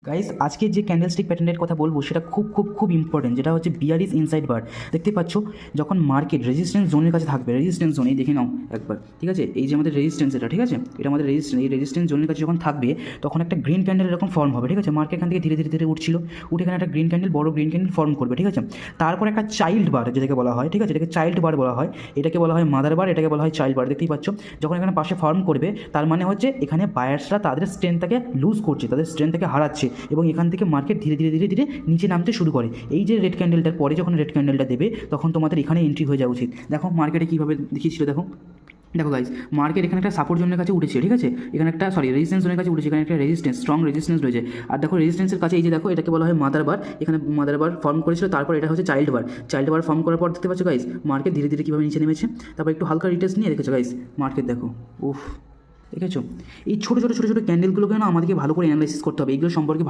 Guys আজকে যে candlestick প্যাটার্নের কথা বলবো সেটা খুব ইম্পর্টেন্ট, যেটা হচ্ছে বিয়ারিশ ইনসাইড বার। দেখতে পাচ্ছ যখন মার্কেট রেজিস্ট্যান্স জোনের কাছে থাকবে, রেজিস্ট্যান্স জোন এই দেখে নাও একবার, ঠিক আছে? এই যে আমাদের রেজিস্ট্যান্স, এটা ঠিক আছে, এটা আমাদের রেজিস্ট্যান্স। এই রেজিস্ট্যান্স জোনের কাছে যখন থাকবে তখন একটা গ্রিন ক্যান্ডেল এরকম ফর্ম হবে, ঠিক আছে? মার্কেট এখান থেকে ধীরে ধীরে ধীরে উঠছিল, উঠে এখানে একটা গ্রিন ক্যান্ডেল, বড় গ্রিন ক্যান্ডেল ফর্ম করবে, ঠিক আছে? তারপর একটা চাইল্ড বার যেটাকে বলা হয়, ঠিক আছে, এটাকে চাইল্ড বার বলা হয়, এটাকে বলা হয় মাদার বার, এটাকে বলা হয় চাইল্ড বার। দেখতেই পাচ্ছ যখন এখানে পাশে ফর্ম করবে তার মানে হচ্ছে এখানে বায়ার্সরা তাদের স্ট্রেংথটাকে লুজ করছে, তাদের স্ট্রেংথটাকে হারাচ্ছে এবং এখান থেকে মার্কেট ধীরে ধীরে ধীরে ধীরে নিচে নামতে শুরু করে। এই যে রেড ক্যান্ডেলটার পরে যখন রেড ক্যান্ডেলটা দেবে তখন তোমাদের এখানে এন্ট্রি হয়ে যাওয়া উচিত। দেখো মার্কেটে কীভাবে দেখিয়েছিল, দেখো দেখো গাইজ, মার্কেট এখানে একটা সাপোর্ট জোনের কাছে উঠেছে, ঠিক আছে, এখানে একটা রেজিস্ট্যান্স জোনের কাছে উঠেছে, এখানে একটা রেজিস্ট্যান্স, স্ট্রং রেজিস্ট্যান্স রয়েছে। আর দেখো রেজিস্ট্যান্সের কাছে এই যে দেখো এটাকে বলা হয় মাদার বার, এখানে মাদার বার ফর্ম করেছিল, তারপর এটা হচ্ছে চাইল্ড বার। চাইল্ড বার ফর্ম করার পর দেখতে পাচ্ছ গাইজ মার্কেট ধীরে ধীরে কীভাবে নিচে নেমেছে। তারপর একটু হালকা রিটেস্ট নিয়ে দেখেছো গাইজ মার্কেট, দেখো উফ, দেখেছো? এই ছোটো ছোটো ক্যান্ডেলগুলোকে না আমাদেরকে ভালো করে অ্যানালাইসিস করতে হবে, এইগুলো সম্পর্কে